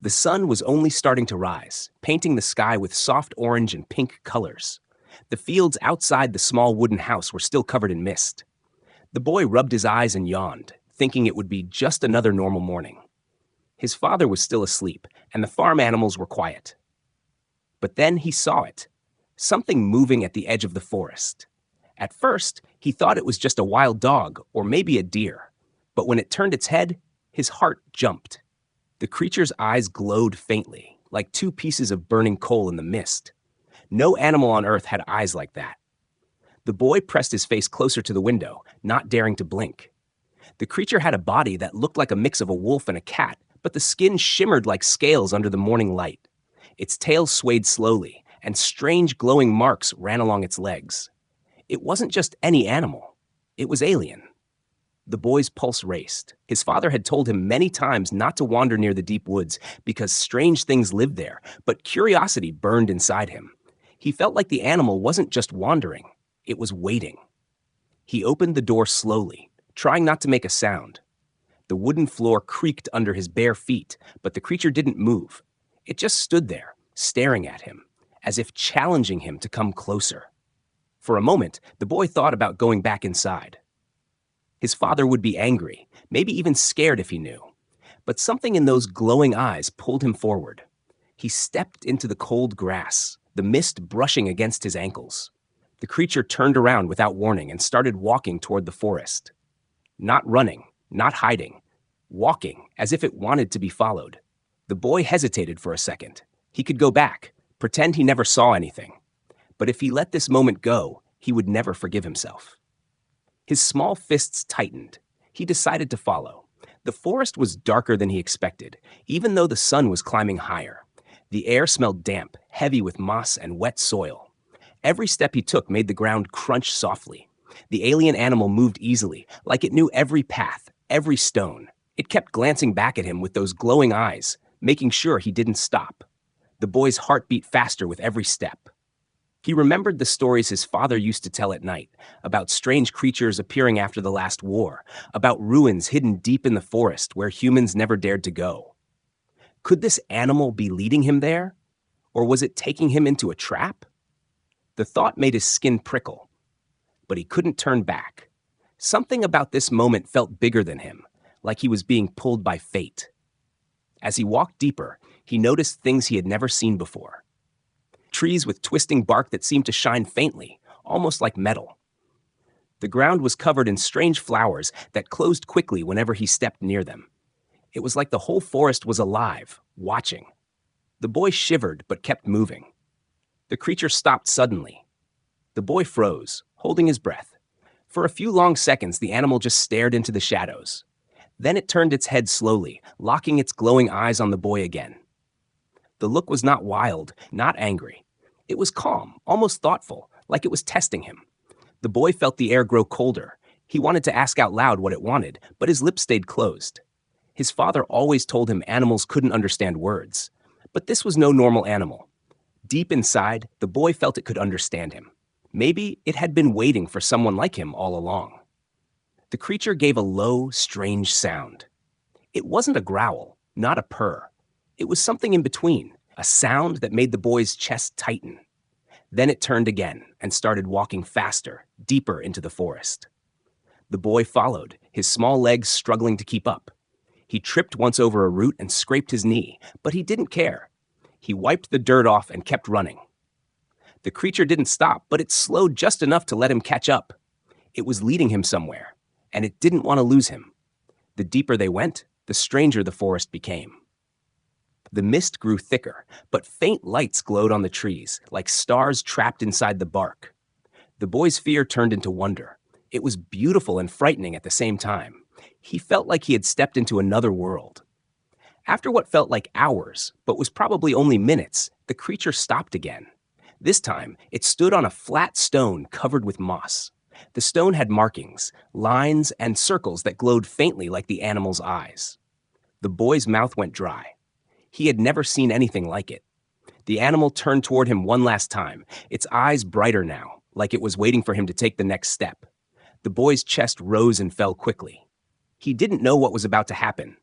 The sun was only starting to rise, painting the sky with soft orange and pink colors. The fields outside the small wooden house were still covered in mist. The boy rubbed his eyes and yawned, thinking it would be just another normal morning. His father was still asleep, and the farm animals were quiet. But then he saw it, something moving at the edge of the forest. At first, he thought it was just a wild dog or maybe a deer, but when it turned its head, his heart jumped. The creature's eyes glowed faintly, like two pieces of burning coal in the mist. No animal on Earth had eyes like that. The boy pressed his face closer to the window, not daring to blink. The creature had a body that looked like a mix of a wolf and a cat, but the skin shimmered like scales under the morning light. Its tail swayed slowly, and strange glowing marks ran along its legs. It wasn't just any animal. It was alien. The boy's pulse raced. His father had told him many times not to wander near the deep woods because strange things lived there, but curiosity burned inside him. He felt like the animal wasn't just wandering, it was waiting. He opened the door slowly, trying not to make a sound. The wooden floor creaked under his bare feet, but the creature didn't move. It just stood there, staring at him, as if challenging him to come closer. For a moment, the boy thought about going back inside. His father would be angry, maybe even scared if he knew. But something in those glowing eyes pulled him forward. He stepped into the cold grass, the mist brushing against his ankles. The creature turned around without warning and started walking toward the forest. Not running, not hiding, walking as if it wanted to be followed. The boy hesitated for a second. He could go back, pretend he never saw anything. But if he let this moment go, he would never forgive himself. His small fists tightened. He decided to follow. The forest was darker than he expected, even though the sun was climbing higher. The air smelled damp, heavy with moss and wet soil. Every step he took made the ground crunch softly. The alien animal moved easily, like it knew every path, every stone. It kept glancing back at him with those glowing eyes, making sure he didn't stop. The boy's heart beat faster with every step. He remembered the stories his father used to tell at night, about strange creatures appearing after the last war, about ruins hidden deep in the forest where humans never dared to go. Could this animal be leading him there? Or was it taking him into a trap? The thought made his skin prickle, but he couldn't turn back. Something about this moment felt bigger than him, like he was being pulled by fate. As he walked deeper, he noticed things he had never seen before. Trees with twisting bark that seemed to shine faintly, almost like metal. The ground was covered in strange flowers that closed quickly whenever he stepped near them. It was like the whole forest was alive, watching. The boy shivered but kept moving. The creature stopped suddenly. The boy froze, holding his breath. For a few long seconds, the animal just stared into the shadows. Then it turned its head slowly, locking its glowing eyes on the boy again. The look was not wild, not angry. It was calm, almost thoughtful, like it was testing him. The boy felt the air grow colder. He wanted to ask out loud what it wanted, but his lips stayed closed. His father always told him animals couldn't understand words. But this was no normal animal. Deep inside, the boy felt it could understand him. Maybe it had been waiting for someone like him all along. The creature gave a low, strange sound. It wasn't a growl, not a purr. It was something in between, a sound that made the boy's chest tighten. Then it turned again and started walking faster, deeper into the forest. The boy followed, his small legs struggling to keep up. He tripped once over a root and scraped his knee, but he didn't care. He wiped the dirt off and kept running. The creature didn't stop, but it slowed just enough to let him catch up. It was leading him somewhere, and it didn't want to lose him. The deeper they went, the stranger the forest became. The mist grew thicker, but faint lights glowed on the trees, like stars trapped inside the bark. The boy's fear turned into wonder. It was beautiful and frightening at the same time. He felt like he had stepped into another world. After what felt like hours, but was probably only minutes, the creature stopped again. This time, it stood on a flat stone covered with moss. The stone had markings, lines, and circles that glowed faintly like the animal's eyes. The boy's mouth went dry. He had never seen anything like it. The animal turned toward him one last time, its eyes brighter now, like it was waiting for him to take the next step. The boy's chest rose and fell quickly. He didn't know what was about to happen,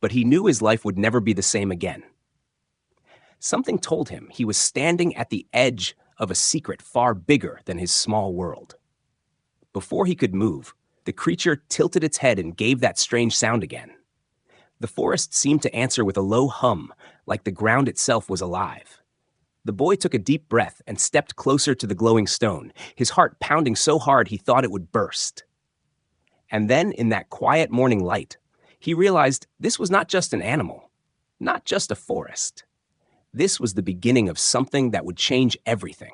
but he knew his life would never be the same again. Something told him he was standing at the edge of a secret far bigger than his small world. Before he could move, the creature tilted its head and gave that strange sound again. The forest seemed to answer with a low hum, like the ground itself was alive. The boy took a deep breath and stepped closer to the glowing stone, his heart pounding so hard he thought it would burst. And then, in that quiet morning light, he realized this was not just an animal, not just a forest. This was the beginning of something that would change everything.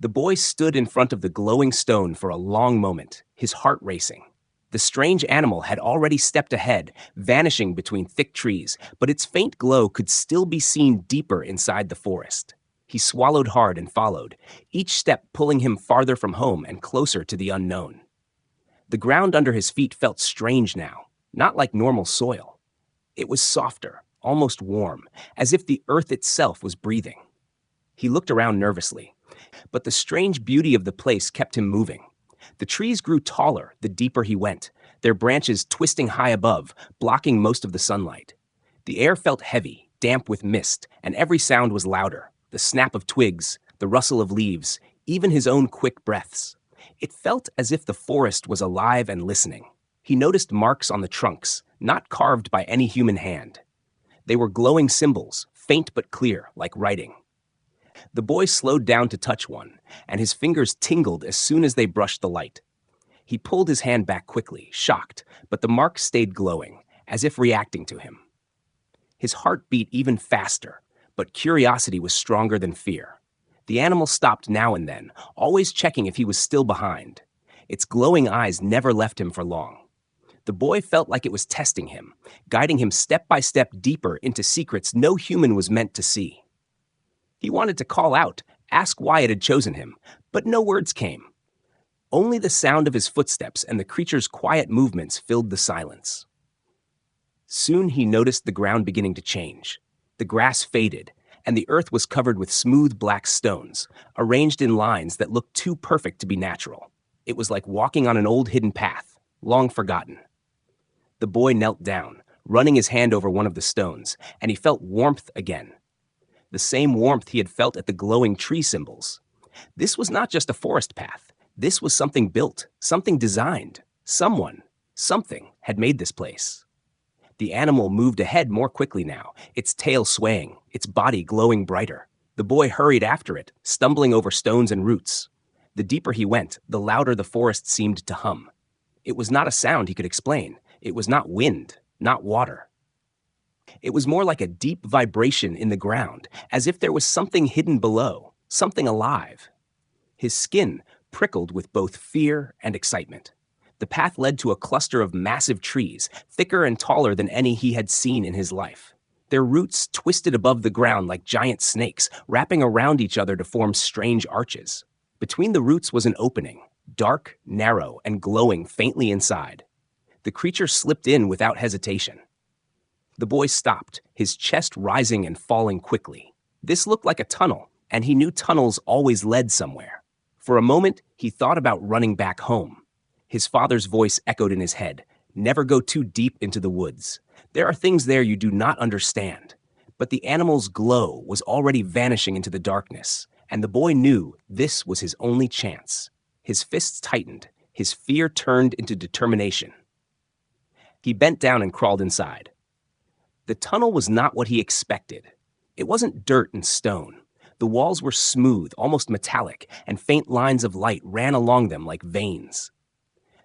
The boy stood in front of the glowing stone for a long moment, his heart racing. The strange animal had already stepped ahead, vanishing between thick trees, but its faint glow could still be seen deeper inside the forest. He swallowed hard and followed, each step pulling him farther from home and closer to the unknown. The ground under his feet felt strange now, not like normal soil. It was softer, almost warm, as if the earth itself was breathing. He looked around nervously, but the strange beauty of the place kept him moving. The trees grew taller the deeper he went, their branches twisting high above, blocking most of the sunlight. The air felt heavy, damp with mist, and every sound was louder. The snap of twigs, the rustle of leaves, even his own quick breaths. It felt as if the forest was alive and listening. He noticed marks on the trunks, not carved by any human hand. They were glowing symbols, faint but clear, like writing. The boy slowed down to touch one, and his fingers tingled as soon as they brushed the light. He pulled his hand back quickly, shocked, but the mark stayed glowing, as if reacting to him. His heart beat even faster, but curiosity was stronger than fear. The animal stopped now and then, always checking if he was still behind. Its glowing eyes never left him for long. The boy felt like it was testing him, guiding him step by step deeper into secrets no human was meant to see. He wanted to call out, ask why it had chosen him, but no words came. Only the sound of his footsteps and the creature's quiet movements filled the silence. Soon he noticed the ground beginning to change. The grass faded, and the earth was covered with smooth black stones, arranged in lines that looked too perfect to be natural. It was like walking on an old hidden path, long forgotten. The boy knelt down, running his hand over one of the stones, and he felt warmth again. The same warmth he had felt at the glowing tree symbols. This was not just a forest path. This was something built, something designed. Something had made this place. The animal moved ahead more quickly now, its tail swaying, its body glowing brighter. The boy hurried after it, stumbling over stones and roots. The deeper he went, the louder the forest seemed to hum. It was not a sound he could explain. It was not wind, not water. It was more like a deep vibration in the ground, as if there was something hidden below, something alive. His skin prickled with both fear and excitement. The path led to a cluster of massive trees, thicker and taller than any he had seen in his life. Their roots twisted above the ground like giant snakes, wrapping around each other to form strange arches. Between the roots was an opening, dark, narrow, and glowing faintly inside. The creature slipped in without hesitation. The boy stopped, his chest rising and falling quickly. This looked like a tunnel, and he knew tunnels always led somewhere. For a moment, he thought about running back home. His father's voice echoed in his head. Never go too deep into the woods. There are things there you do not understand. But the animal's glow was already vanishing into the darkness, and the boy knew this was his only chance. His fists tightened, his fear turned into determination. He bent down and crawled inside. The tunnel was not what he expected. It wasn't dirt and stone. The walls were smooth, almost metallic, and faint lines of light ran along them like veins.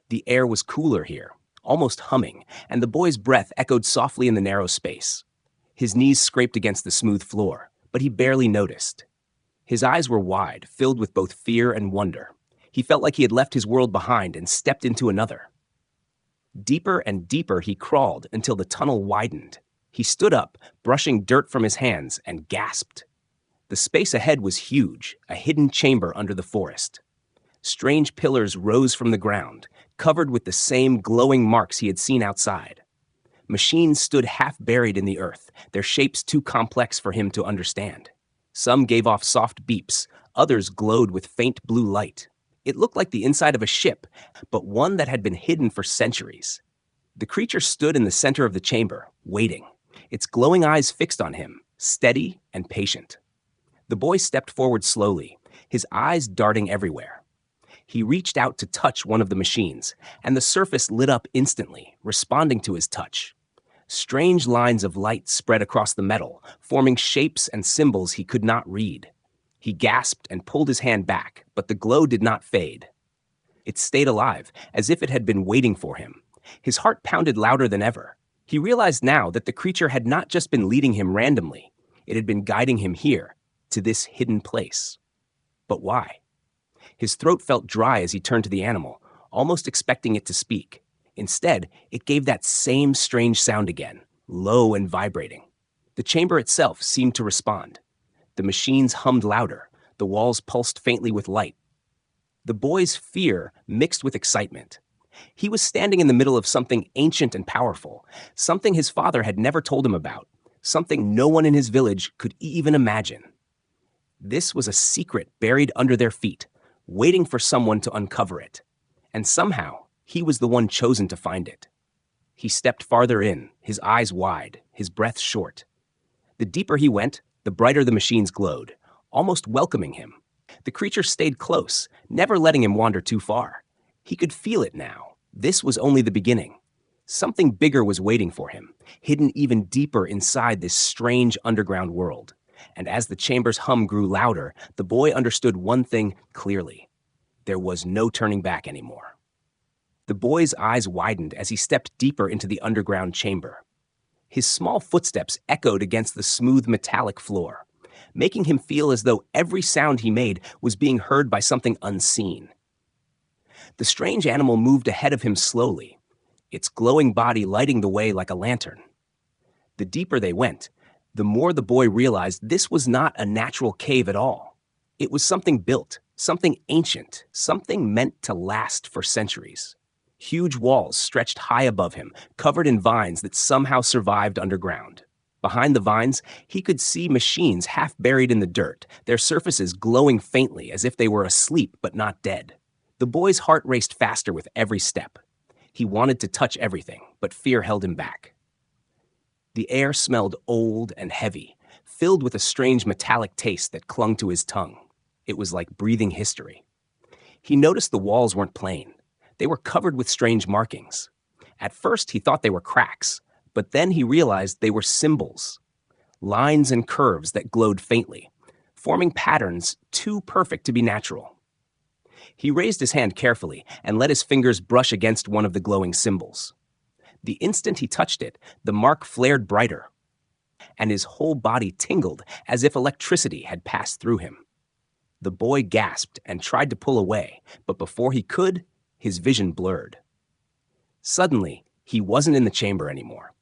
The air was cooler here, almost humming, and the boy's breath echoed softly in the narrow space. His knees scraped against the smooth floor, but he barely noticed. His eyes were wide, filled with both fear and wonder. He felt like he had left his world behind and stepped into another. Deeper and deeper he crawled until the tunnel widened. He stood up, brushing dirt from his hands, and gasped. The space ahead was huge, a hidden chamber under the forest. Strange pillars rose from the ground, covered with the same glowing marks he had seen outside. Machines stood half buried in the earth, their shapes too complex for him to understand. Some gave off soft beeps, others glowed with faint blue light. It looked like the inside of a ship, but one that had been hidden for centuries. The creature stood in the center of the chamber, waiting, its glowing eyes fixed on him, steady and patient. The boy stepped forward slowly, his eyes darting everywhere. He reached out to touch one of the machines, and the surface lit up instantly, responding to his touch. Strange lines of light spread across the metal, forming shapes and symbols he could not read. He gasped and pulled his hand back, but the glow did not fade. It stayed alive, as if it had been waiting for him. His heart pounded louder than ever. He realized now that the creature had not just been leading him randomly, it had been guiding him here, to this hidden place. But why? His throat felt dry as he turned to the animal, almost expecting it to speak. Instead, it gave that same strange sound again, low and vibrating. The chamber itself seemed to respond. The machines hummed louder, the walls pulsed faintly with light. The boy's fear mixed with excitement. He was standing in the middle of something ancient and powerful, something his father had never told him about, something no one in his village could even imagine. This was a secret buried under their feet, waiting for someone to uncover it. And somehow, he was the one chosen to find it. He stepped farther in, his eyes wide, his breath short. The deeper he went, the brighter the machines glowed, almost welcoming him. The creature stayed close, never letting him wander too far. He could feel it now. This was only the beginning. Something bigger was waiting for him, hidden even deeper inside this strange underground world. And as the chamber's hum grew louder, the boy understood one thing clearly. There was no turning back anymore. The boy's eyes widened as he stepped deeper into the underground chamber. His small footsteps echoed against the smooth metallic floor, making him feel as though every sound he made was being heard by something unseen. The strange animal moved ahead of him slowly, its glowing body lighting the way like a lantern. The deeper they went, the more the boy realized this was not a natural cave at all. It was something built, something ancient, something meant to last for centuries. Huge walls stretched high above him, covered in vines that somehow survived underground. Behind the vines, he could see machines half buried in the dirt, their surfaces glowing faintly as if they were asleep but not dead. The boy's heart raced faster with every step. He wanted to touch everything, but fear held him back. The air smelled old and heavy, filled with a strange metallic taste that clung to his tongue. It was like breathing history. He noticed the walls weren't plain. They were covered with strange markings. At first, he thought they were cracks, but then he realized they were symbols. Lines and curves that glowed faintly, forming patterns too perfect to be natural. He raised his hand carefully and let his fingers brush against one of the glowing symbols. The instant he touched it, the mark flared brighter, and his whole body tingled as if electricity had passed through him. The boy gasped and tried to pull away, but before he could, his vision blurred. Suddenly, he wasn't in the chamber anymore.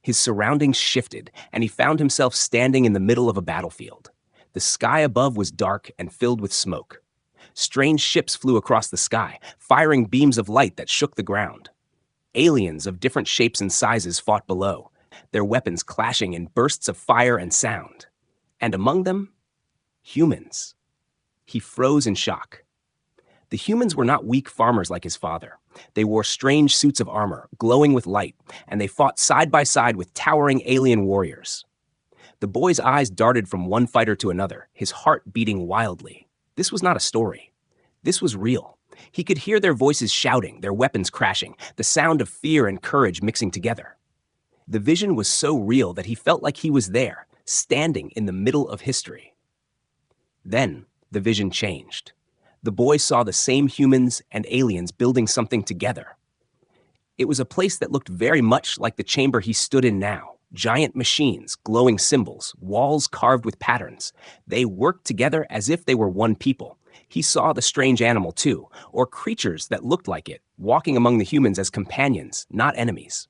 His surroundings shifted, and he found himself standing in the middle of a battlefield. The sky above was dark and filled with smoke. Strange ships flew across the sky, firing beams of light that shook the ground. Aliens of different shapes and sizes fought below, their weapons clashing in bursts of fire and sound. And among them, humans. He froze in shock. The humans were not weak farmers like his father. They wore strange suits of armor, glowing with light, and they fought side by side with towering alien warriors. The boy's eyes darted from one fighter to another, his heart beating wildly. This was not a story. This was real. He could hear their voices shouting, their weapons crashing, the sound of fear and courage mixing together. The vision was so real that he felt like he was there, standing in the middle of history. Then, the vision changed. The boy saw the same humans and aliens building something together. It was a place that looked very much like the chamber he stood in now. Giant machines, glowing symbols, walls carved with patterns. They worked together as if they were one people. He saw the strange animal too, or creatures that looked like it, walking among the humans as companions, not enemies.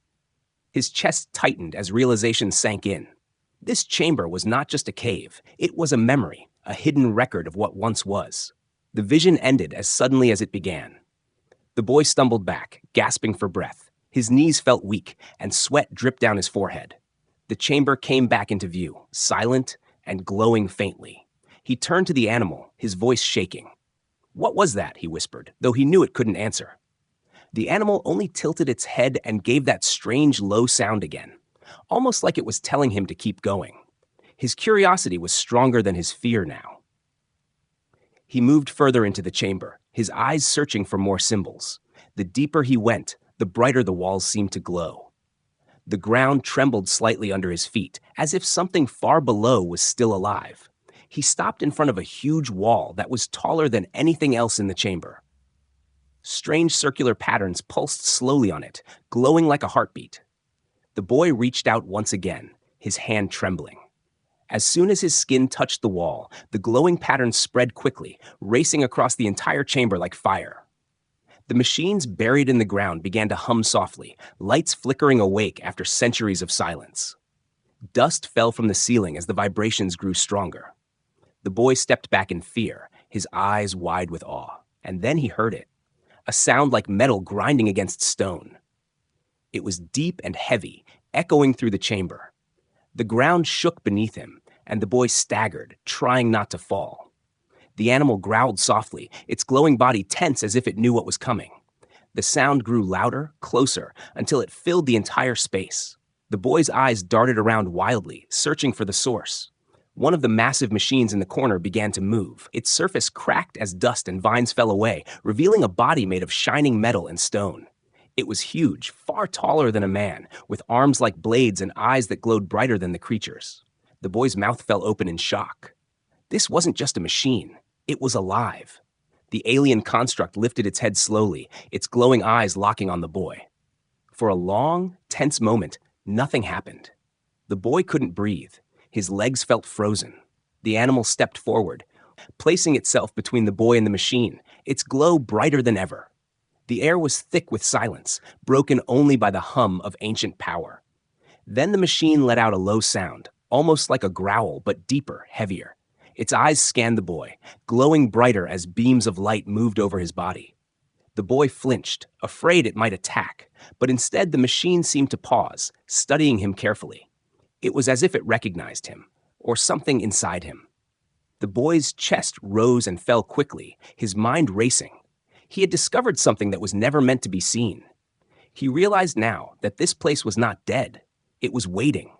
His chest tightened as realization sank in. This chamber was not just a cave. It was a memory, a hidden record of what once was. The vision ended as suddenly as it began. The boy stumbled back, gasping for breath. His knees felt weak, and sweat dripped down his forehead. The chamber came back into view, silent and glowing faintly. He turned to the animal, his voice shaking. "What was that?" he whispered, though he knew it couldn't answer. The animal only tilted its head and gave that strange low sound again, almost like it was telling him to keep going. His curiosity was stronger than his fear now. He moved further into the chamber, his eyes searching for more symbols. The deeper he went, the brighter the walls seemed to glow. The ground trembled slightly under his feet, as if something far below was still alive. He stopped in front of a huge wall that was taller than anything else in the chamber. Strange circular patterns pulsed slowly on it, glowing like a heartbeat. The boy reached out once again, his hand trembling. As soon as his skin touched the wall, the glowing patterns spread quickly, racing across the entire chamber like fire. The machines buried in the ground began to hum softly, lights flickering awake after centuries of silence. Dust fell from the ceiling as the vibrations grew stronger. The boy stepped back in fear, his eyes wide with awe, and then he heard it. A sound like metal grinding against stone. It was deep and heavy, echoing through the chamber. The ground shook beneath him, and the boy staggered, trying not to fall. The animal growled softly, its glowing body tense as if it knew what was coming. The sound grew louder, closer, until it filled the entire space. The boy's eyes darted around wildly, searching for the source. One of the massive machines in the corner began to move. Its surface cracked as dust and vines fell away, revealing a body made of shining metal and stone. It was huge, far taller than a man, with arms like blades and eyes that glowed brighter than the creature's. The boy's mouth fell open in shock. This wasn't just a machine. It was alive. The alien construct lifted its head slowly, its glowing eyes locking on the boy. For a long, tense moment, nothing happened. The boy couldn't breathe. His legs felt frozen. The animal stepped forward, placing itself between the boy and the machine, its glow brighter than ever. The air was thick with silence, broken only by the hum of ancient power. Then the machine let out a low sound, almost like a growl, but deeper, heavier. Its eyes scanned the boy, glowing brighter as beams of light moved over his body. The boy flinched, afraid it might attack, but instead the machine seemed to pause, studying him carefully. It was as if it recognized him, or something inside him. The boy's chest rose and fell quickly, his mind racing. He had discovered something that was never meant to be seen. He realized now that this place was not dead. It was waiting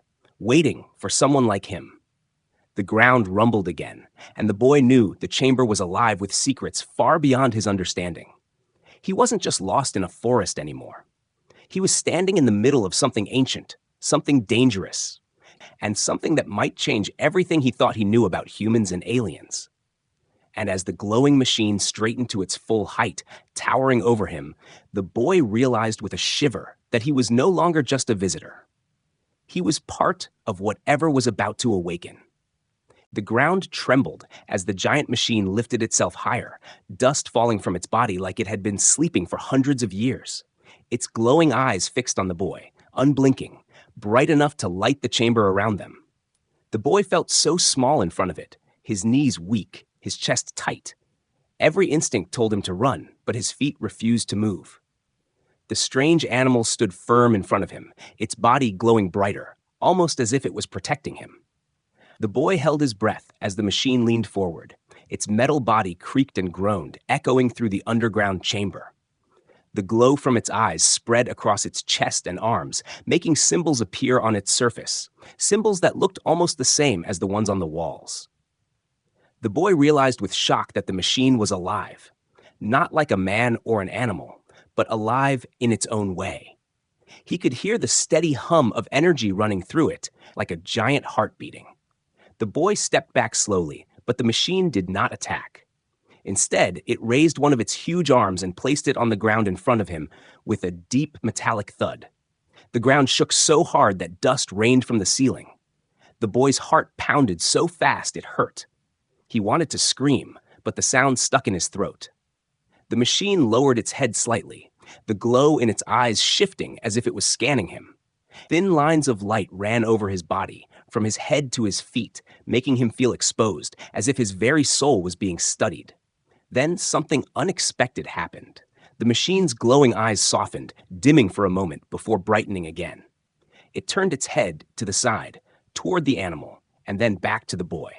for someone like him. The ground rumbled again, and the boy knew the chamber was alive with secrets far beyond his understanding. He wasn't just lost in a forest anymore. He was standing in the middle of something ancient, something dangerous, and something that might change everything he thought he knew about humans and aliens. And as the glowing machine straightened to its full height, towering over him, the boy realized with a shiver that he was no longer just a visitor. He was part of whatever was about to awaken. The ground trembled as the giant machine lifted itself higher, dust falling from its body like it had been sleeping for hundreds of years. Its glowing eyes fixed on the boy, unblinking, bright enough to light the chamber around them. The boy felt so small in front of it, his knees weak, his chest tight. Every instinct told him to run, but his feet refused to move. The strange animal stood firm in front of him, its body glowing brighter, almost as if it was protecting him. The boy held his breath as the machine leaned forward. Its metal body creaked and groaned, echoing through the underground chamber. The glow from its eyes spread across its chest and arms, making symbols appear on its surface, symbols that looked almost the same as the ones on the walls. The boy realized with shock that the machine was alive, not like a man or an animal, but alive in its own way. He could hear the steady hum of energy running through it, like a giant heart beating. The boy stepped back slowly, but the machine did not attack. Instead, it raised one of its huge arms and placed it on the ground in front of him with a deep metallic thud. The ground shook so hard that dust rained from the ceiling. The boy's heart pounded so fast it hurt. He wanted to scream, but the sound stuck in his throat. The machine lowered its head slightly, the glow in its eyes shifting as if it was scanning him. Thin lines of light ran over his body, from his head to his feet, making him feel exposed, as if his very soul was being studied. Then something unexpected happened. The machine's glowing eyes softened, dimming for a moment before brightening again. It turned its head to the side, toward the animal, and then back to the boy.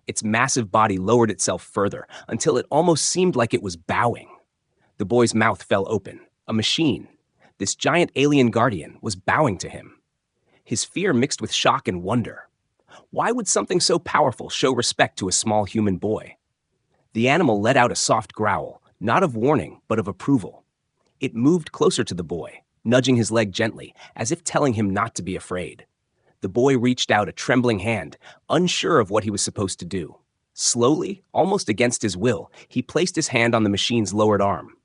Its massive body lowered itself further, until it almost seemed like it was bowing. The boy's mouth fell open. A machine, this giant alien guardian, was bowing to him. His fear mixed with shock and wonder. Why would something so powerful show respect to a small human boy? The animal let out a soft growl, not of warning, but of approval. It moved closer to the boy, nudging his leg gently, as if telling him not to be afraid. The boy reached out a trembling hand, unsure of what he was supposed to do. Slowly, almost against his will, he placed his hand on the machine's lowered arm.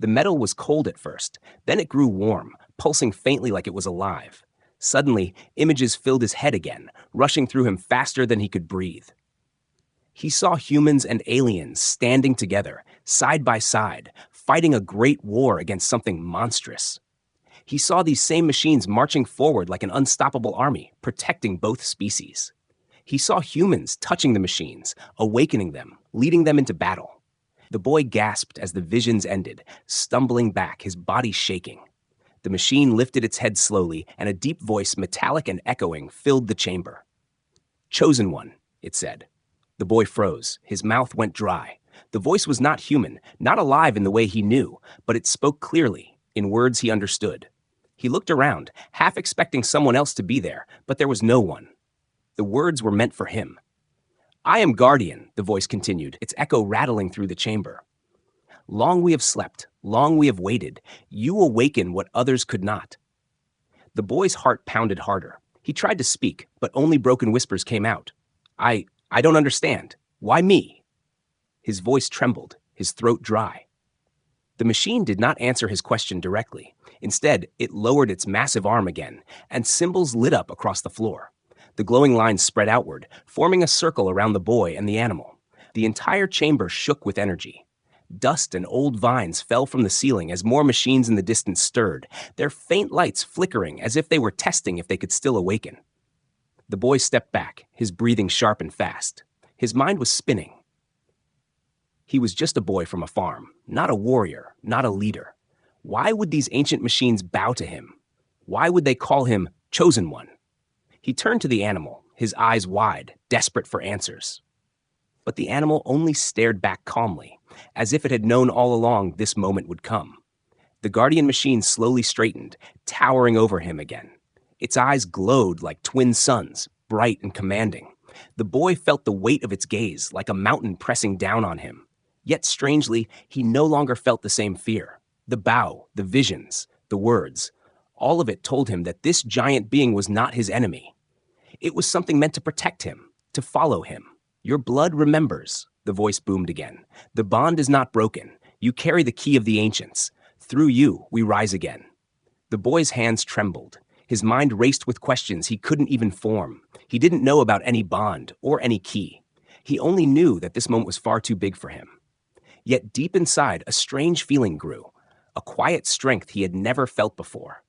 The metal was cold at first, then it grew warm, pulsing faintly like it was alive. Suddenly, images filled his head again, rushing through him faster than he could breathe. He saw humans and aliens standing together, side by side, fighting a great war against something monstrous. He saw these same machines marching forward like an unstoppable army, protecting both species. He saw humans touching the machines, awakening them, leading them into battle. The boy gasped as the visions ended, stumbling back, his body shaking. The machine lifted its head slowly, and a deep voice, metallic and echoing, filled the chamber. "Chosen one," it said. The boy froze. His mouth went dry. The voice was not human, not alive in the way he knew, but it spoke clearly, in words he understood. He looked around, half expecting someone else to be there, but there was no one. The words were meant for him. "I am Guardian," the voice continued, its echo rattling through the chamber. "Long we have slept, long we have waited. You awaken what others could not." The boy's heart pounded harder. He tried to speak, but only broken whispers came out. I don't understand. Why me?" His voice trembled, his throat dry. The machine did not answer his question directly. Instead, it lowered its massive arm again, and symbols lit up across the floor. The glowing lines spread outward, forming a circle around the boy and the animal. The entire chamber shook with energy. Dust and old vines fell from the ceiling as more machines in the distance stirred, their faint lights flickering as if they were testing if they could still awaken. The boy stepped back, his breathing sharp and fast. His mind was spinning. He was just a boy from a farm, not a warrior, not a leader. Why would these ancient machines bow to him? Why would they call him Chosen One? He turned to the animal, his eyes wide, desperate for answers. But the animal only stared back calmly, as if it had known all along this moment would come. The guardian machine slowly straightened, towering over him again. Its eyes glowed like twin suns, bright and commanding. The boy felt the weight of its gaze, like a mountain pressing down on him. Yet strangely, he no longer felt the same fear. The bow, the visions, the words, all of it told him that this giant being was not his enemy. It was something meant to protect him, to follow him. "Your blood remembers," the voice boomed again. "The bond is not broken. You carry the key of the ancients. Through you, we rise again." The boy's hands trembled. His mind raced with questions he couldn't even form. He didn't know about any bond or any key. He only knew that this moment was far too big for him. Yet deep inside, a strange feeling grew, a quiet strength he had never felt before.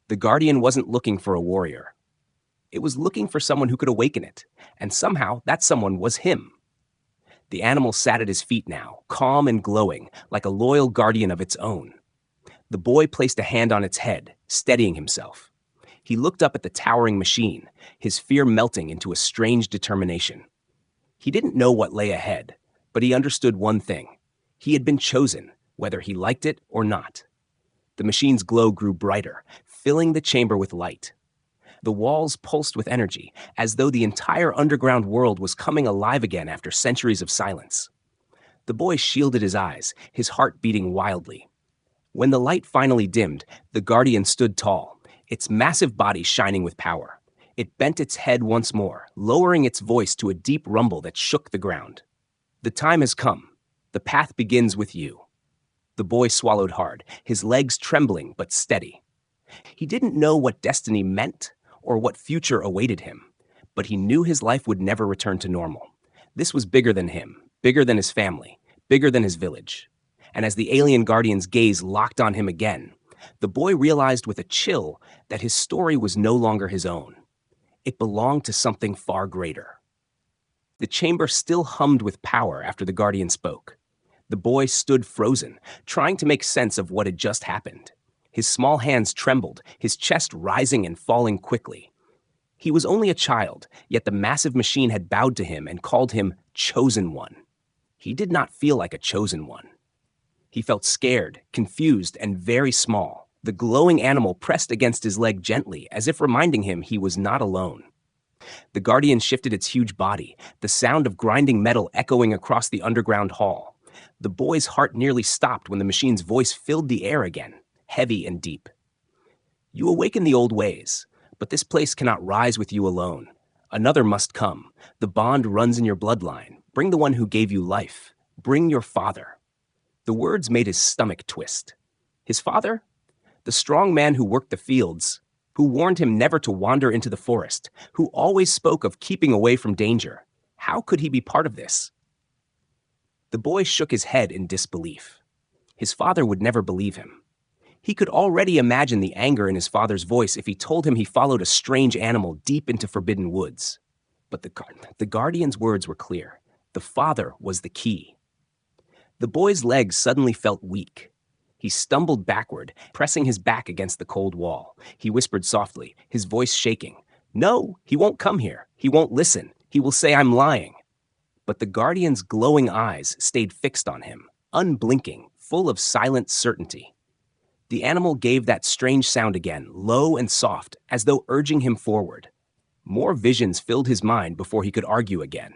The Guardian wasn't looking for a warrior. It was looking for someone who could awaken it, and somehow that someone was him. The animal sat at his feet now, calm and glowing, like a loyal guardian of its own. The boy placed a hand on its head, steadying himself. He looked up at the towering machine, his fear melting into a strange determination. He didn't know what lay ahead, but he understood one thing. He had been chosen, whether he liked it or not. The machine's glow grew brighter, filling the chamber with light. The walls pulsed with energy, as though the entire underground world was coming alive again after centuries of silence. The boy shielded his eyes, his heart beating wildly. When the light finally dimmed, the Guardian stood tall, its massive body shining with power. It bent its head once more, lowering its voice to a deep rumble that shook the ground. "The time has come. The path begins with you." The boy swallowed hard, his legs trembling but steady. He didn't know what destiny meant or what future awaited him, but he knew his life would never return to normal. This was bigger than him, bigger than his family, bigger than his village. And as the alien guardian's gaze locked on him again, the boy realized with a chill that his story was no longer his own. It belonged to something far greater. The chamber still hummed with power after the guardian spoke. The boy stood frozen, trying to make sense of what had just happened. His small hands trembled, his chest rising and falling quickly. He was only a child, yet the massive machine had bowed to him and called him Chosen One. He did not feel like a chosen one. He felt scared, confused, and very small. The glowing animal pressed against his leg gently, as if reminding him he was not alone. The Guardian shifted its huge body, the sound of grinding metal echoing across the underground hall. The boy's heart nearly stopped when the machine's voice filled the air again, heavy and deep. You awaken the old ways, but this place cannot rise with you alone. Another must come. The bond runs in your bloodline. Bring the one who gave you life. Bring your father. The words made his stomach twist. His father? The strong man who worked the fields, who warned him never to wander into the forest, who always spoke of keeping away from danger. How could he be part of this? The boy shook his head in disbelief. His father would never believe him. He could already imagine the anger in his father's voice if he told him he followed a strange animal deep into forbidden woods. But the Guardian's words were clear. The father was the key. The boy's legs suddenly felt weak. He stumbled backward, pressing his back against the cold wall. He whispered softly, his voice shaking. No, he won't come here. He won't listen. He will say I'm lying. But the Guardian's glowing eyes stayed fixed on him, unblinking, full of silent certainty. The animal gave that strange sound again, low and soft, as though urging him forward. More visions filled his mind before he could argue again.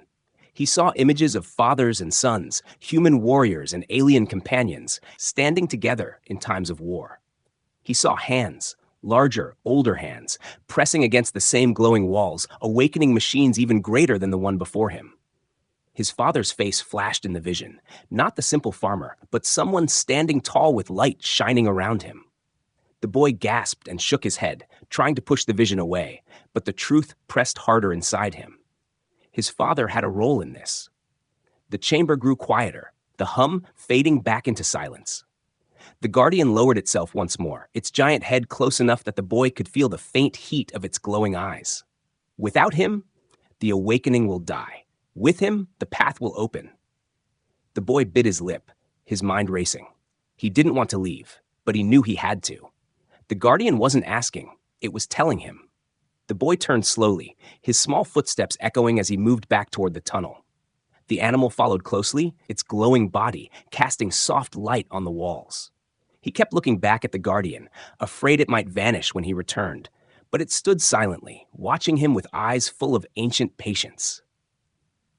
He saw images of fathers and sons, human warriors and alien companions, standing together in times of war. He saw hands, larger, older hands, pressing against the same glowing walls, awakening machines even greater than the one before him. His father's face flashed in the vision, not the simple farmer, but someone standing tall with light shining around him. The boy gasped and shook his head, trying to push the vision away, but the truth pressed harder inside him. His father had a role in this. The chamber grew quieter, the hum fading back into silence. The Guardian lowered itself once more, its giant head close enough that the boy could feel the faint heat of its glowing eyes. Without him, the awakening will die. With him, the path will open. The boy bit his lip, his mind racing. He didn't want to leave, but he knew he had to. The Guardian wasn't asking, it was telling him. The boy turned slowly, his small footsteps echoing as he moved back toward the tunnel. The animal followed closely, its glowing body casting soft light on the walls. He kept looking back at the Guardian, afraid it might vanish when he returned, but it stood silently, watching him with eyes full of ancient patience.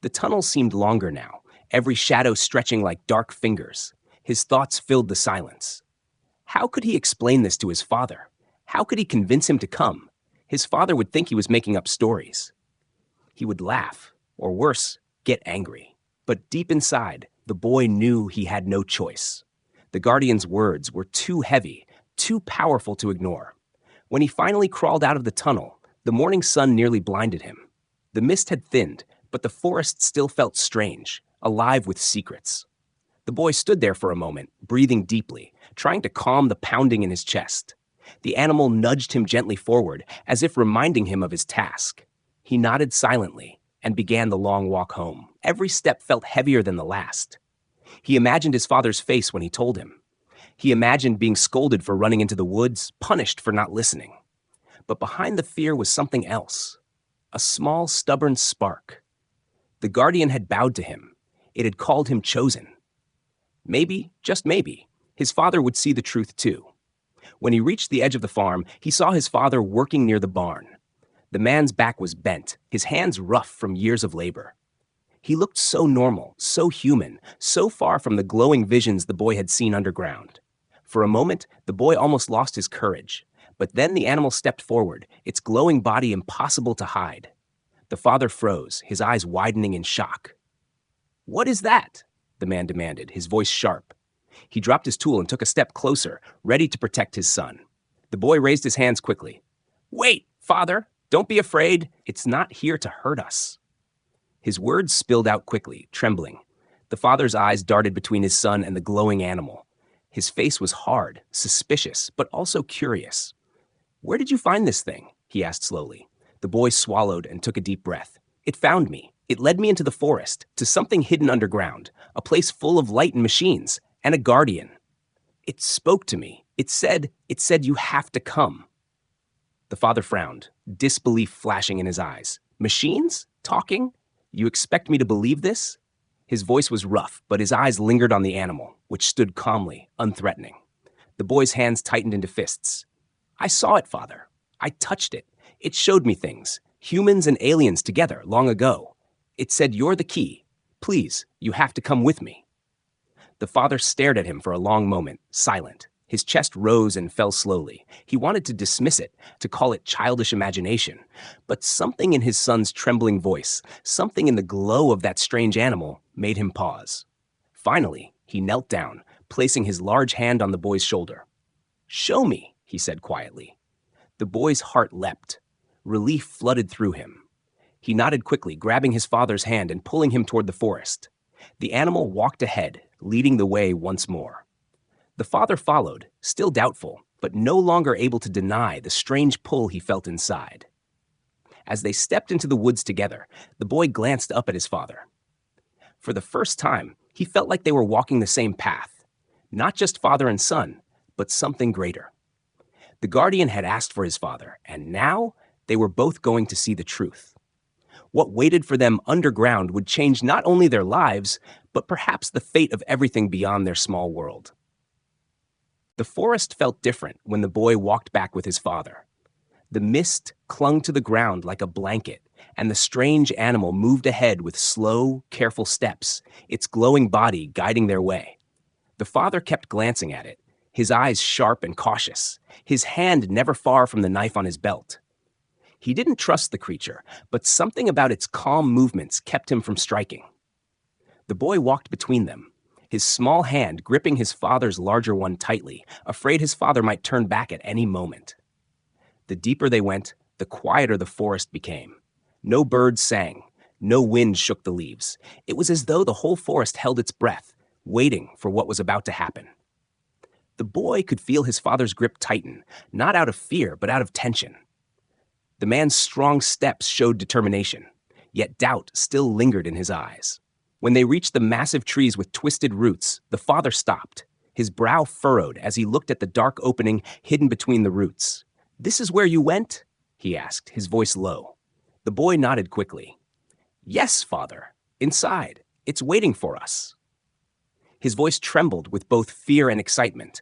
The tunnel seemed longer now, every shadow stretching like dark fingers. His thoughts filled the silence. How could he explain this to his father? How could he convince him to come? His father would think he was making up stories. He would laugh, or worse, get angry. But deep inside, the boy knew he had no choice. The Guardian's words were too heavy, too powerful to ignore. When he finally crawled out of the tunnel, the morning sun nearly blinded him. The mist had thinned, but the forest still felt strange, alive with secrets. The boy stood there for a moment, breathing deeply, trying to calm the pounding in his chest. The animal nudged him gently forward, as if reminding him of his task. He nodded silently and began the long walk home. Every step felt heavier than the last. He imagined his father's face when he told him. He imagined being scolded for running into the woods, punished for not listening. But behind the fear was something else. A small, stubborn spark. The Guardian had bowed to him. It had called him chosen. Maybe, just maybe, his father would see the truth too. When he reached the edge of the farm, he saw his father working near the barn. The man's back was bent, his hands rough from years of labor. He looked so normal, so human, so far from the glowing visions the boy had seen underground. For a moment, the boy almost lost his courage. But then the animal stepped forward, its glowing body impossible to hide. The father froze, his eyes widening in shock. "What is that?" the man demanded, his voice sharp. He dropped his tool and took a step closer, ready to protect his son. The boy raised his hands quickly. "Wait, father, don't be afraid. It's not here to hurt us." His words spilled out quickly, trembling. The father's eyes darted between his son and the glowing animal. His face was hard, suspicious, but also curious. "Where did you find this thing?" he asked slowly. The boy swallowed and took a deep breath. "It found me. It led me into the forest, to something hidden underground, a place full of light and machines, and a guardian. It spoke to me. It said, you have to come." The father frowned, disbelief flashing in his eyes. "Machines? Talking? You expect me to believe this?" His voice was rough, but his eyes lingered on the animal, which stood calmly, unthreatening. The boy's hands tightened into fists. "I saw it, father. I touched it. It showed me things. Humans and aliens together long ago. It said, "You're the key. Please, you have to come with me." The father stared at him for a long moment, silent. His chest rose and fell slowly. He wanted to dismiss it, to call it childish imagination. But something in his son's trembling voice, something in the glow of that strange animal, made him pause. Finally, he knelt down, placing his large hand on the boy's shoulder. "Show me," he said quietly. The boy's heart leapt. Relief flooded through him. He nodded quickly, grabbing his father's hand and pulling him toward the forest. The animal walked ahead, leading the way once more. The father followed, still doubtful, but no longer able to deny the strange pull he felt inside. As they stepped into the woods together, the boy glanced up at his father. For the first time, he felt like they were walking the same path. Not just father and son, but something greater. The guardian had asked for his father, and now they were both going to see the truth. What waited for them underground would change not only their lives, but perhaps the fate of everything beyond their small world. The forest felt different when the boy walked back with his father. The mist clung to the ground like a blanket, and the strange animal moved ahead with slow, careful steps, its glowing body guiding their way. The father kept glancing at it, his eyes sharp and cautious, his hand never far from the knife on his belt. He didn't trust the creature, but something about its calm movements kept him from striking. The boy walked between them, his small hand gripping his father's larger one tightly, afraid his father might turn back at any moment. The deeper they went, the quieter the forest became. No birds sang, no wind shook the leaves. It was as though the whole forest held its breath, waiting for what was about to happen. The boy could feel his father's grip tighten, not out of fear, but out of tension. The man's strong steps showed determination, yet doubt still lingered in his eyes. When they reached the massive trees with twisted roots, the father stopped, his brow furrowed as he looked at the dark opening hidden between the roots. "This is where you went?" he asked, his voice low. The boy nodded quickly. "Yes, father. Inside. It's waiting for us." His voice trembled with both fear and excitement.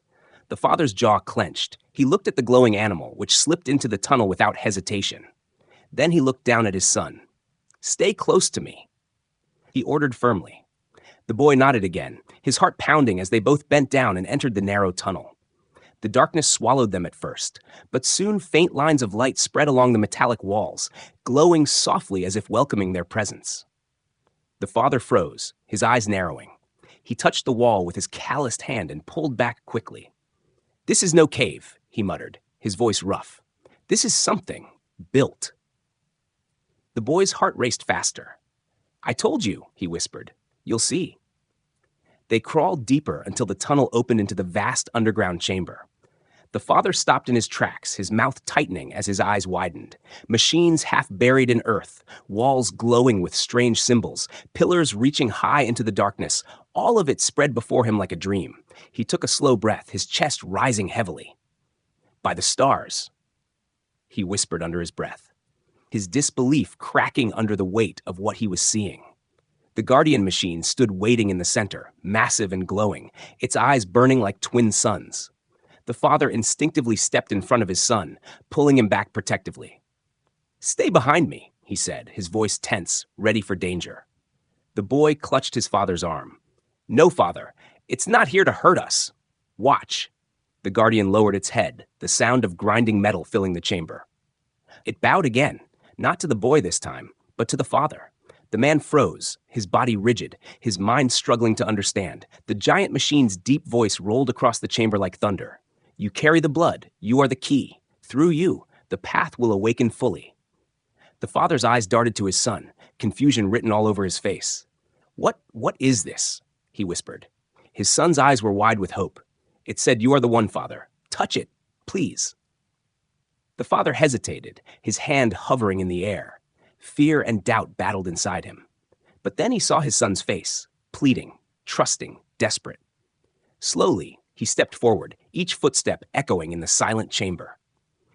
The father's jaw clenched. He looked at the glowing animal, which slipped into the tunnel without hesitation. Then he looked down at his son. "Stay close to me," he ordered firmly. The boy nodded again, his heart pounding as they both bent down and entered the narrow tunnel. The darkness swallowed them at first, but soon faint lines of light spread along the metallic walls, glowing softly as if welcoming their presence. The father froze, his eyes narrowing. He touched the wall with his calloused hand and pulled back quickly. "This is no cave," he muttered, his voice rough. "This is something built." The boy's heart raced faster. "I told you," he whispered. "You'll see." They crawled deeper until the tunnel opened into the vast underground chamber. The father stopped in his tracks, his mouth tightening as his eyes widened. Machines half buried in earth, walls glowing with strange symbols, pillars reaching high into the darkness, all of it spread before him like a dream. He took a slow breath, his chest rising heavily. "By the stars," he whispered under his breath, his disbelief cracking under the weight of what he was seeing. The Guardian machine stood waiting in the center, massive and glowing, its eyes burning like twin suns. The father instinctively stepped in front of his son, pulling him back protectively. "Stay behind me," he said, his voice tense, ready for danger. The boy clutched his father's arm. "No, father, it's not here to hurt us. Watch." The Guardian lowered its head, the sound of grinding metal filling the chamber. It bowed again, not to the boy this time, but to the father. The man froze, his body rigid, his mind struggling to understand. The giant machine's deep voice rolled across the chamber like thunder. "You carry the blood. You are the key. Through you, the path will awaken fully." The father's eyes darted to his son, confusion written all over his face. What is this?" he whispered. His son's eyes were wide with hope. "It said, 'You are the one, father. Touch it, please.'" The father hesitated, his hand hovering in the air. Fear and doubt battled inside him. But then he saw his son's face, pleading, trusting, desperate. Slowly, he stepped forward, each footstep echoing in the silent chamber.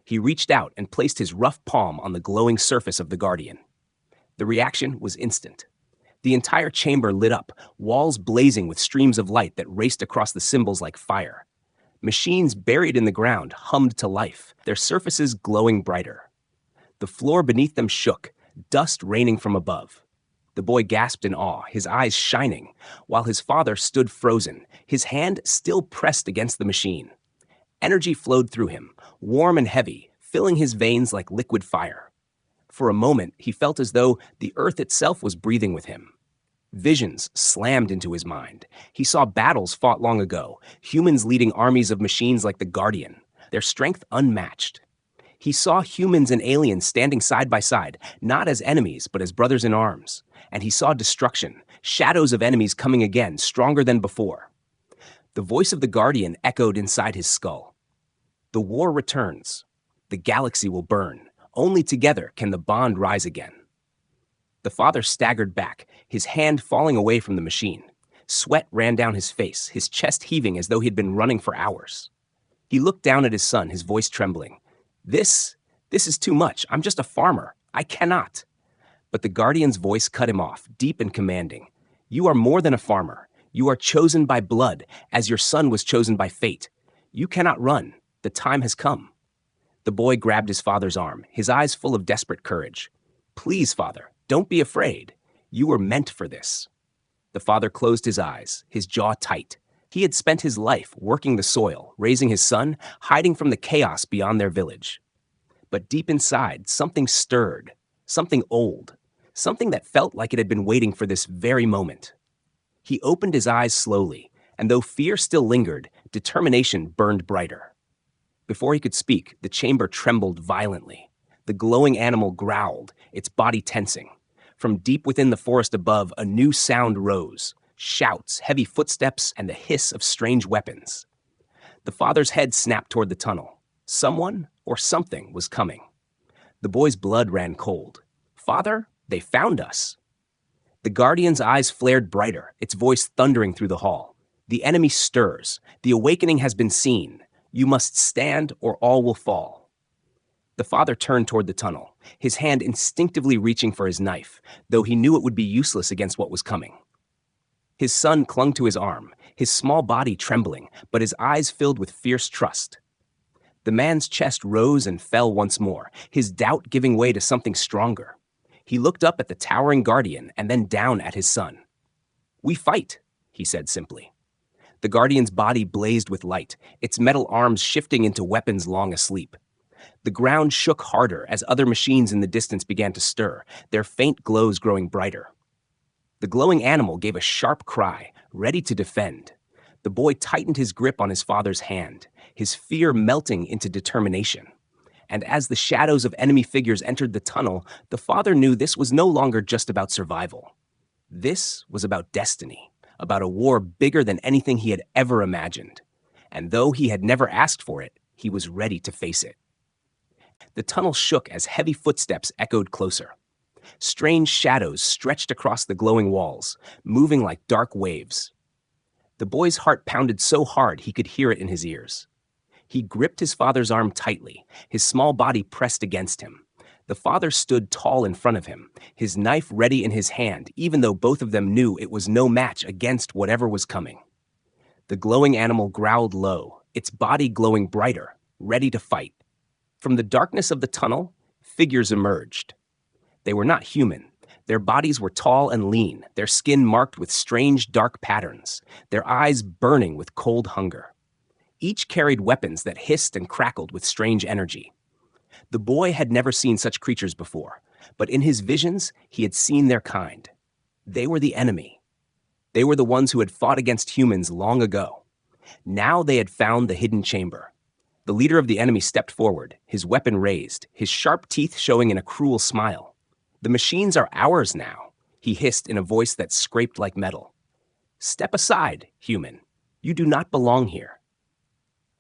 He reached out and placed his rough palm on the glowing surface of the Guardian. The reaction was instant. The entire chamber lit up, walls blazing with streams of light that raced across the symbols like fire. Machines buried in the ground hummed to life, their surfaces glowing brighter. The floor beneath them shook, dust raining from above. The boy gasped in awe, his eyes shining, while his father stood frozen, his hand still pressed against the machine. Energy flowed through him, warm and heavy, filling his veins like liquid fire. For a moment, he felt as though the earth itself was breathing with him. Visions slammed into his mind. He saw battles fought long ago, humans leading armies of machines like the Guardian, their strength unmatched. He saw humans and aliens standing side by side, not as enemies, but as brothers in arms. And he saw destruction, shadows of enemies coming again, stronger than before. The voice of the Guardian echoed inside his skull. The war returns. The galaxy will burn. Only together can the bond rise again. The father staggered back, his hand falling away from the machine. Sweat ran down his face, his chest heaving as though he had been running for hours. He looked down at his son, his voice trembling. This is too much. I'm just a farmer. I cannot. But the Guardian's voice cut him off, deep and commanding. You are more than a farmer. You are chosen by blood, as your son was chosen by fate. You cannot run. The time has come. The boy grabbed his father's arm, his eyes full of desperate courage. Please, father, don't be afraid. You were meant for this. The father closed his eyes, his jaw tight. He had spent his life working the soil, raising his son, hiding from the chaos beyond their village. But deep inside, something stirred, something old, something that felt like it had been waiting for this very moment. He opened his eyes slowly, and though fear still lingered, determination burned brighter. Before he could speak, the chamber trembled violently. The glowing animal growled, its body tensing. From deep within the forest above, a new sound rose. Shouts, heavy footsteps, and the hiss of strange weapons. The father's head snapped toward the tunnel. Someone or something was coming. The boy's blood ran cold. Father, they found us. The Guardian's eyes flared brighter, its voice thundering through the hall. The enemy stirs. The awakening has been seen. You must stand or all will fall. The father turned toward the tunnel, his hand instinctively reaching for his knife, though he knew it would be useless against what was coming. His son clung to his arm, his small body trembling, but his eyes filled with fierce trust. The man's chest rose and fell once more, his doubt giving way to something stronger. He looked up at the towering Guardian and then down at his son. We fight, he said simply. The Guardian's body blazed with light, its metal arms shifting into weapons long asleep. The ground shook harder as other machines in the distance began to stir, their faint glows growing brighter. The glowing animal gave a sharp cry, ready to defend. The boy tightened his grip on his father's hand, his fear melting into determination. And as the shadows of enemy figures entered the tunnel, the father knew this was no longer just about survival. This was about destiny, about a war bigger than anything he had ever imagined. And though he had never asked for it, he was ready to face it. The tunnel shook as heavy footsteps echoed closer. Strange shadows stretched across the glowing walls, moving like dark waves. The boy's heart pounded so hard he could hear it in his ears. He gripped his father's arm tightly, his small body pressed against him. The father stood tall in front of him, his knife ready in his hand, even though both of them knew it was no match against whatever was coming. The glowing animal growled low, its body glowing brighter, ready to fight. From the darkness of the tunnel, figures emerged. They were not human. Their bodies were tall and lean, their skin marked with strange dark patterns, their eyes burning with cold hunger. Each carried weapons that hissed and crackled with strange energy. The boy had never seen such creatures before, but in his visions, he had seen their kind. They were the enemy. They were the ones who had fought against humans long ago. Now they had found the hidden chamber. The leader of the enemy stepped forward, his weapon raised, his sharp teeth showing in a cruel smile. The machines are ours now, he hissed in a voice that scraped like metal. Step aside, human. You do not belong here.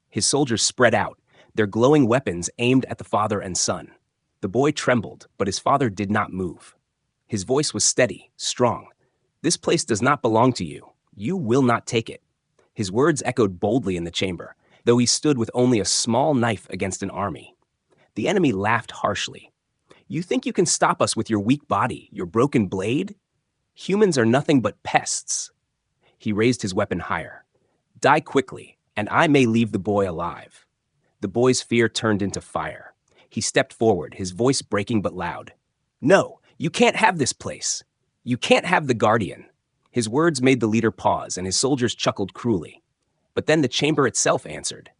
His soldiers spread out, their glowing weapons aimed at the father and son. The boy trembled, but his father did not move. His voice was steady, strong. This place does not belong to you. You will not take it. His words echoed boldly in the chamber, though he stood with only a small knife against an army. The enemy laughed harshly. You think you can stop us with your weak body, your broken blade? Humans are nothing but pests. He raised his weapon higher. Die quickly, and I may leave the boy alive. The boy's fear turned into fire. He stepped forward, his voice breaking but loud. "No, you can't have this place. You can't have the Guardian." His words made the leader pause, and his soldiers chuckled cruelly. But then the chamber itself answered.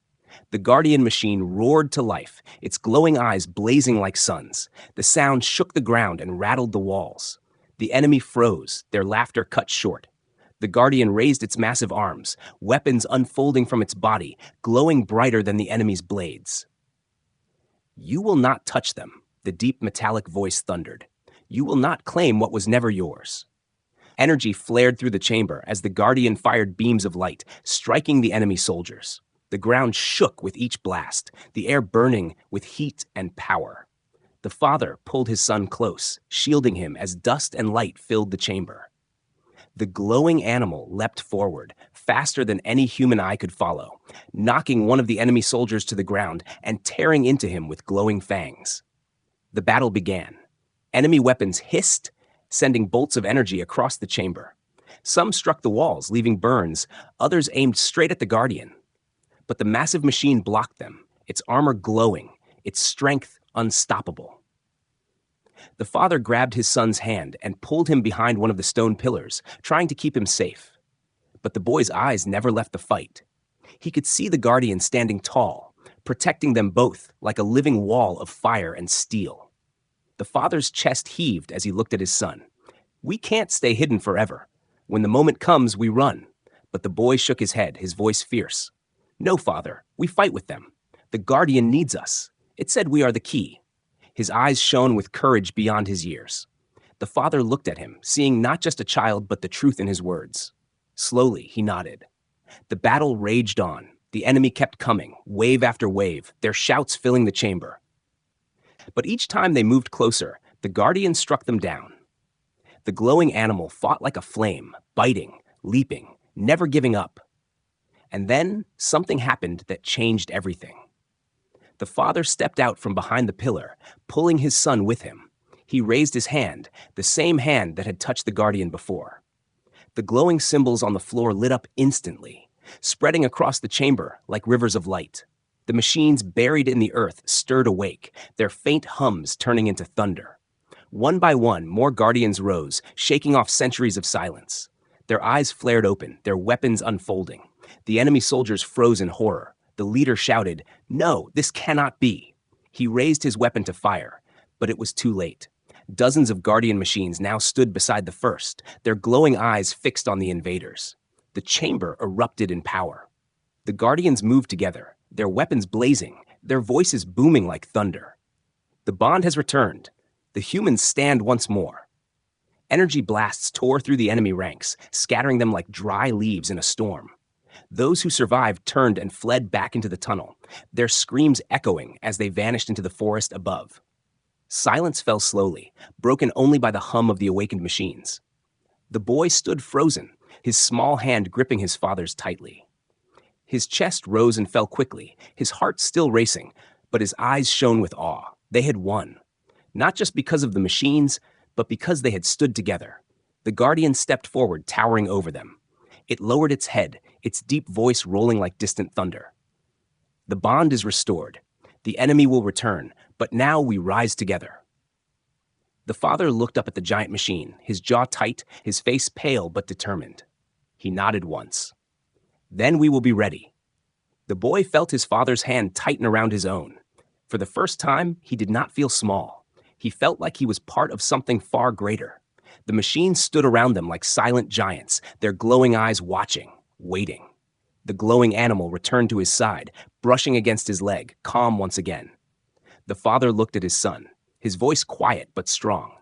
The Guardian machine roared to life, its glowing eyes blazing like suns. The sound shook the ground and rattled the walls. The enemy froze, their laughter cut short. The Guardian raised its massive arms, weapons unfolding from its body, glowing brighter than the enemy's blades. "You will not touch them," the deep metallic voice thundered. "You will not claim what was never yours." Energy flared through the chamber as the Guardian fired beams of light, striking the enemy soldiers. The ground shook with each blast, the air burning with heat and power. The father pulled his son close, shielding him as dust and light filled the chamber. The glowing animal leapt forward, faster than any human eye could follow, knocking one of the enemy soldiers to the ground and tearing into him with glowing fangs. The battle began. Enemy weapons hissed, sending bolts of energy across the chamber. Some struck the walls, leaving burns, others aimed straight at the Guardian. But the massive machine blocked them, its armor glowing, its strength unstoppable. The father grabbed his son's hand and pulled him behind one of the stone pillars, trying to keep him safe. But the boy's eyes never left the fight. He could see the Guardian standing tall, protecting them both like a living wall of fire and steel. The father's chest heaved as he looked at his son. "We can't stay hidden forever. When the moment comes, we run." But the boy shook his head, his voice fierce. "No, father, we fight with them. The Guardian needs us. It said we are the key." His eyes shone with courage beyond his years. The father looked at him, seeing not just a child but the truth in his words. Slowly, he nodded. The battle raged on. The enemy kept coming, wave after wave, their shouts filling the chamber. But each time they moved closer, the Guardian struck them down. The glowing animal fought like a flame, biting, leaping, never giving up. And then something happened that changed everything. The father stepped out from behind the pillar, pulling his son with him. He raised his hand, the same hand that had touched the Guardian before. The glowing symbols on the floor lit up instantly, spreading across the chamber like rivers of light. The machines buried in the earth stirred awake, their faint hums turning into thunder. One by one, more Guardians rose, shaking off centuries of silence. Their eyes flared open, their weapons unfolding. The enemy soldiers froze in horror. The leader shouted, "No, this cannot be." He raised his weapon to fire, but it was too late. Dozens of Guardian machines now stood beside the first, their glowing eyes fixed on the invaders. The chamber erupted in power. The Guardians moved together, their weapons blazing, their voices booming like thunder. The bond has returned. The humans stand once more. Energy blasts tore through the enemy ranks, scattering them like dry leaves in a storm. Those who survived turned and fled back into the tunnel, their screams echoing as they vanished into the forest above. Silence fell slowly, broken only by the hum of the awakened machines. The boy stood frozen, his small hand gripping his father's tightly. His chest rose and fell quickly, his heart still racing, but his eyes shone with awe. They had won. Not just because of the machines, but because they had stood together. The Guardian stepped forward, towering over them. It lowered its head, its deep voice rolling like distant thunder. "The bond is restored. The enemy will return, but now we rise together." The father looked up at the giant machine, his jaw tight, his face pale but determined. He nodded once. "Then we will be ready." The boy felt his father's hand tighten around his own. For the first time, he did not feel small. He felt like he was part of something far greater. The machines stood around them like silent giants, their glowing eyes watching, waiting. The glowing animal returned to his side, brushing against his leg, calm once again. The father looked at his son, his voice quiet but strong.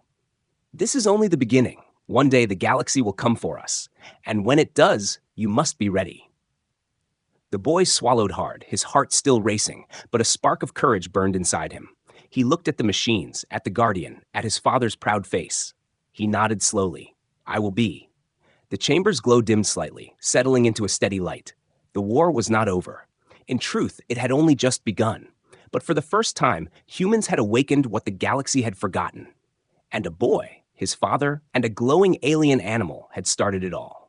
"This is only the beginning. One day the galaxy will come for us, and when it does, you must be ready." The boy swallowed hard, his heart still racing, but a spark of courage burned inside him. He looked at the machines, at the Guardian, at his father's proud face. He nodded slowly. "I will be." The chamber's glow dimmed slightly, settling into a steady light. The war was not over. In truth, it had only just begun. But for the first time, humans had awakened what the galaxy had forgotten. And a boy, his father, and a glowing alien animal had started it all.